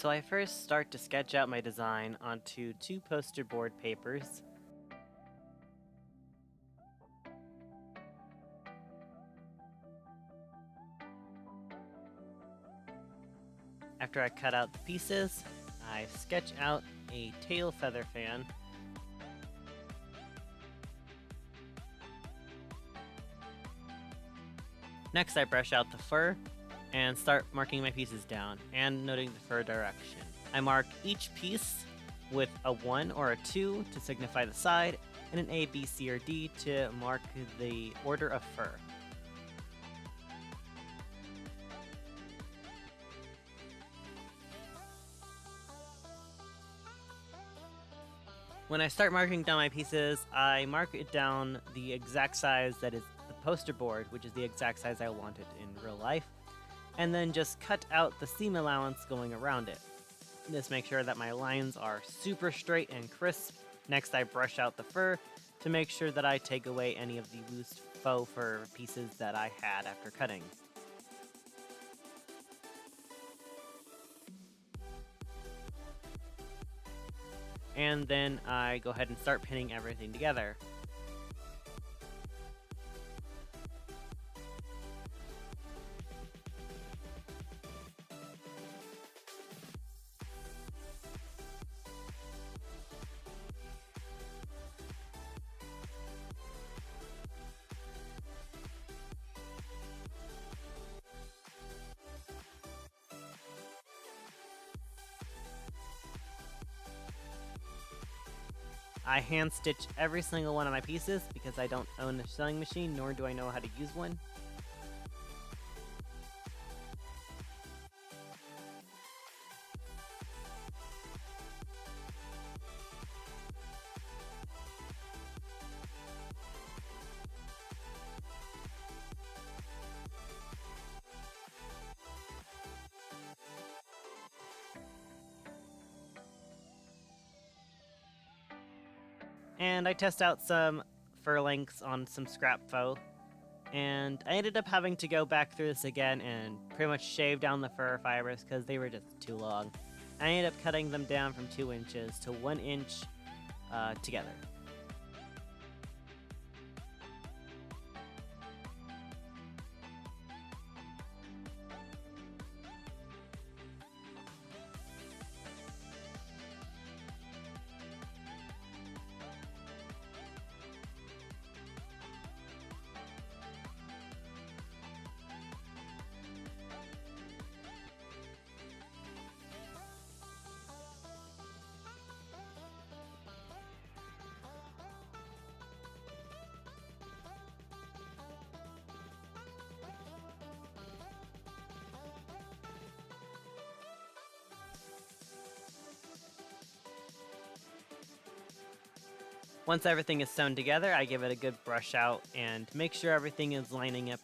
So I first start to sketch out my design onto 2 poster board papers. After I cut out the pieces, I sketch out a tail feather fan. Next I brush out the fur and start marking my pieces down and noting the fur direction. I mark each piece with a 1 or a 2 to signify the side, and an A, B, C, or D to mark the order of fur. When I start marking down my pieces, I mark it down the exact size that is the poster board, which is the exact size I want it in real life, and then just cut out the seam allowance going around it. This makes sure that my lines are super straight and crisp. Next, I brush out the fur to make sure that I take away any of the loose faux fur pieces that I had after cutting. And then I go ahead and start pinning everything together. I hand stitch every single one of my pieces because I don't own a sewing machine, nor do I know how to use one. And I test out some fur lengths on some scrap faux, and I ended up having to go back through this again and pretty much shave down the fur fibers because they were just too long. I ended up cutting them down from 2 inches to 1 inch together. Once everything is sewn together, I give it a good brush out and make sure everything is lining up.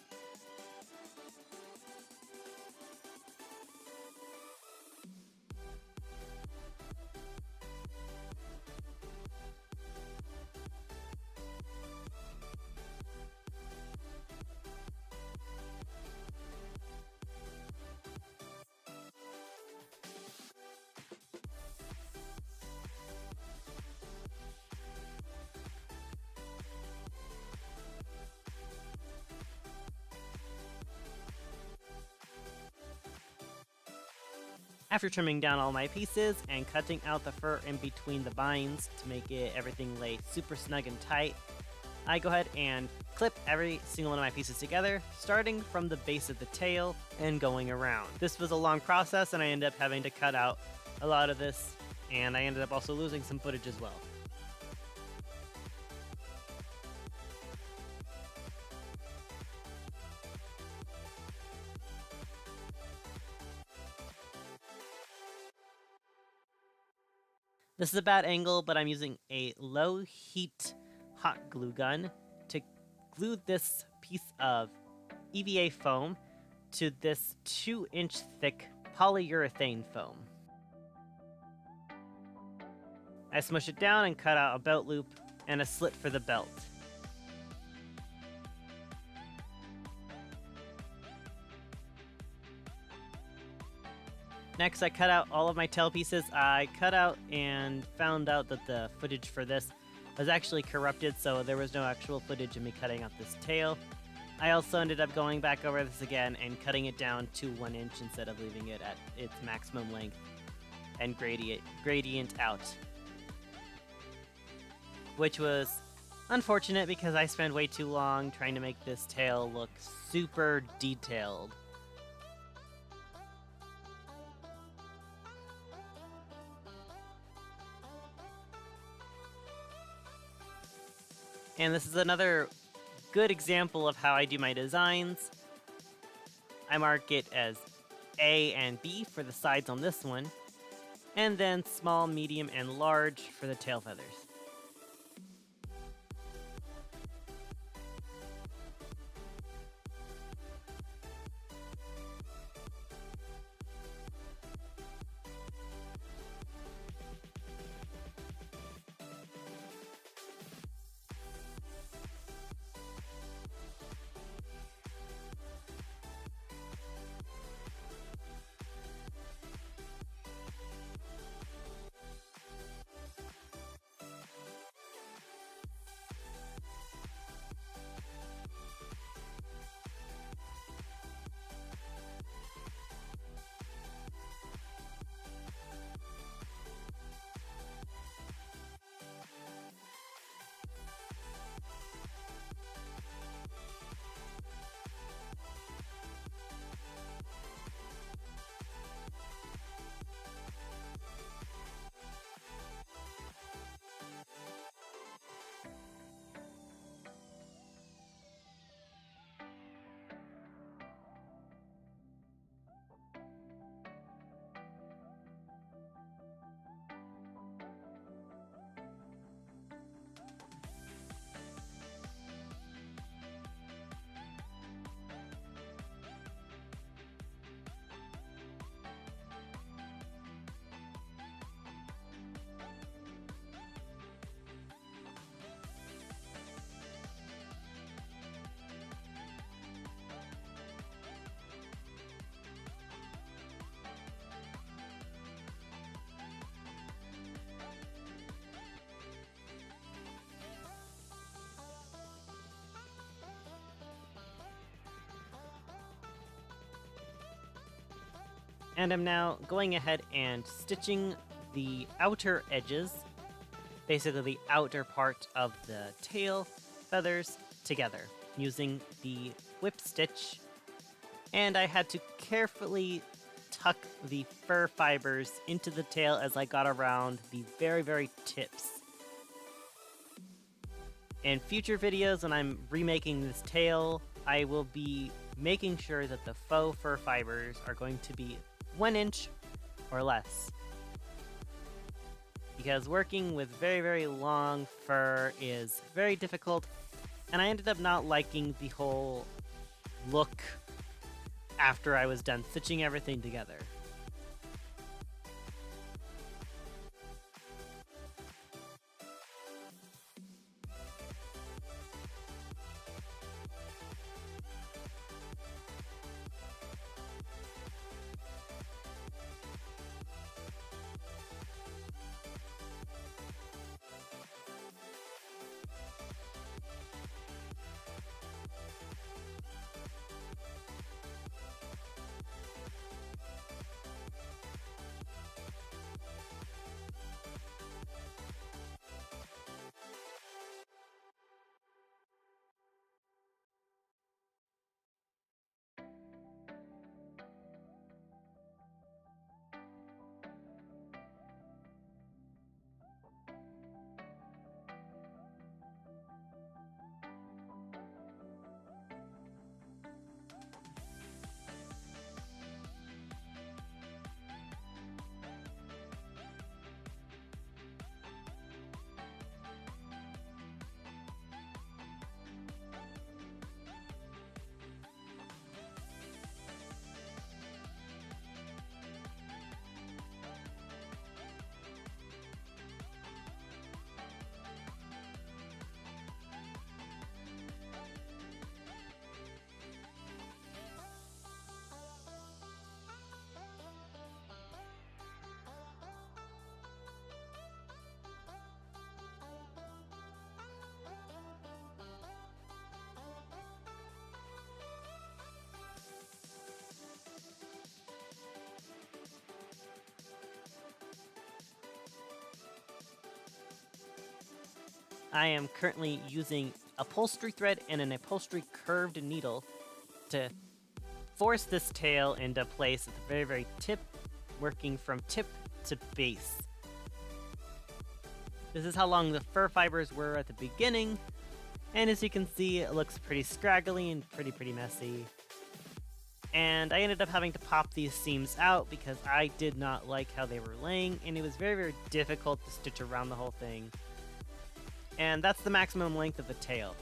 After trimming down all my pieces and cutting out the fur in between the binds to make everything lay super snug and tight, I go ahead and clip every single one of my pieces together, starting from the base of the tail and going around. This was a long process, and I ended up having to cut out a lot of this, and I ended up also losing some footage as well. This is a bad angle, but I'm using a low heat hot glue gun to glue this piece of EVA foam to this 2-inch thick polyurethane foam. I smush it down and cut out a belt loop and a slit for the belt. Next, I cut out all of my tail pieces. I cut out and found out that the footage for this was actually corrupted, so there was no actual footage of me cutting out this tail. I also ended up going back over this again and cutting it down to 1 inch instead of leaving it at its maximum length and gradient out. Which was unfortunate because I spent way too long trying to make this tail look super detailed. And this is another good example of how I do my designs. I mark it as A and B for the sides on this one, and then small, medium, and large for the tail feathers. And I'm now going ahead and stitching the outer edges, basically the outer part of the tail feathers, together using the whip stitch. And I had to carefully tuck the fur fibers into the tail as I got around the very, very tips. In future videos, when I'm remaking this tail, I will be making sure that the faux fur fibers are going to be 1 inch or less. Because working with very, very long fur is very difficult, and I ended up not liking the whole look after I was done stitching everything together. I am currently using upholstery thread and an upholstery curved needle to force this tail into place at the very, very tip, working from tip to base. This is how long the fur fibers were at the beginning, and as you can see, it looks pretty scraggly and pretty messy. And I ended up having to pop these seams out because I did not like how they were laying, and it was very, very difficult to stitch around the whole thing. And that's the maximum length of the tail.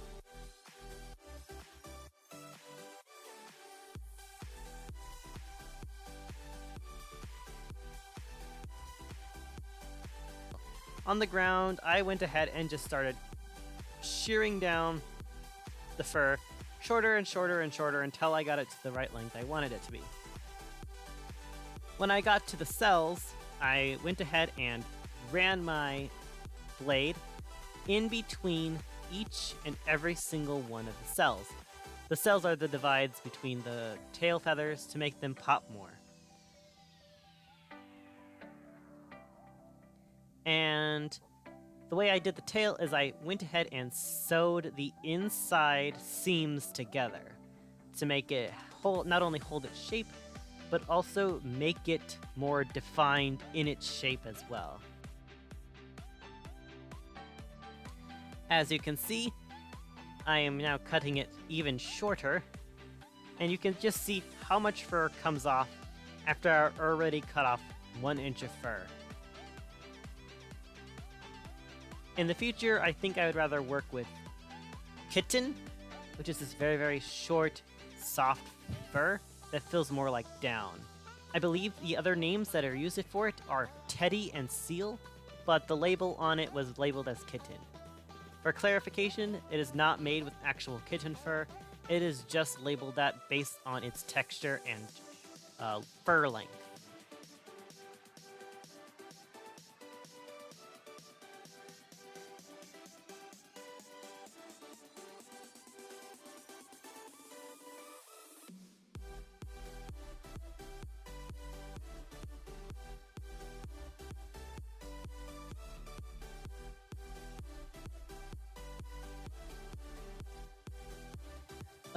On the ground, I went ahead and just started shearing down the fur shorter and shorter and shorter until I got it to the right length I wanted it to be. When I got to the cells, I went ahead and ran my blade in between each and every single one of the cells. The cells are the divides between the tail feathers to make them pop more. And the way I did the tail is I went ahead and sewed the inside seams together to make it not only hold its shape, but also make it more defined in its shape as well. As you can see, I am now cutting it even shorter, and you can just see how much fur comes off after I already cut off 1 inch of fur. In the future, I think I would rather work with kitten, which is this very, very short, soft fur that feels more like down. I believe the other names that are used for it are teddy and seal, but the label on it was labeled as kitten. For clarification, it is not made with actual kitten fur, it is just labeled that based on its texture and fur length.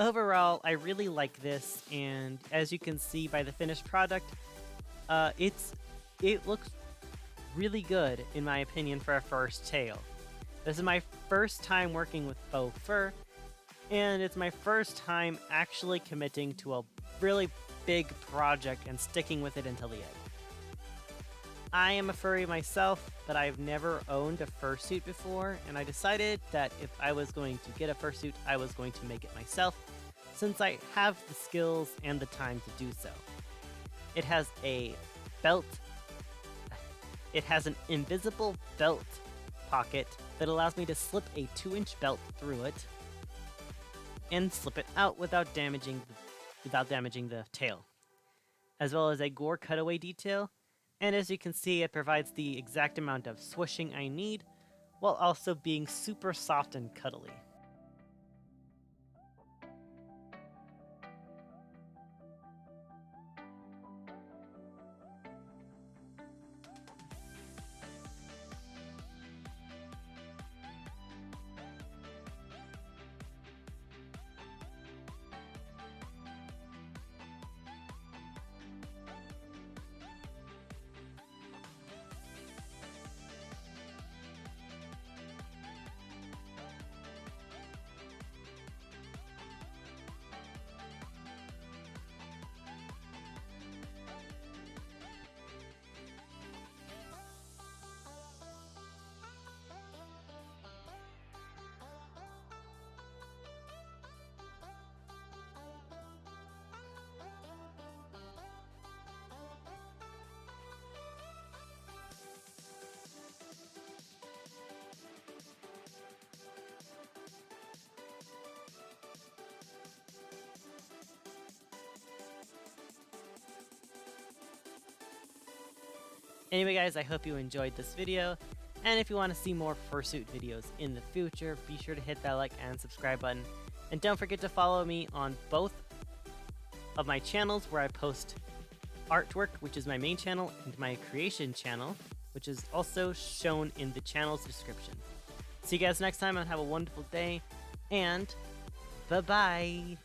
Overall, I really like this, and as you can see by the finished product, it looks really good in my opinion for a first tail. This is my first time working with faux fur, and it's my first time actually committing to a really big project and sticking with it until the end. I am a furry myself, but I've never owned a fursuit before, and I decided that if I was going to get a fursuit, I was going to make it myself, since I have the skills and the time to do so. It has a belt. It has an invisible belt pocket that allows me to slip a 2-inch belt through it and slip it out without damaging the tail, as well as a gore cutaway detail. And as you can see, it provides the exact amount of swooshing I need, while also being super soft and cuddly. Anyway guys, I hope you enjoyed this video, and if you want to see more fursuit videos in the future, be sure to hit that like and subscribe button, and don't forget to follow me on both of my channels where I post artwork, which is my main channel, and my creation channel, which is also shown in the channel's description. See you guys next time and have a wonderful day. And bye-bye.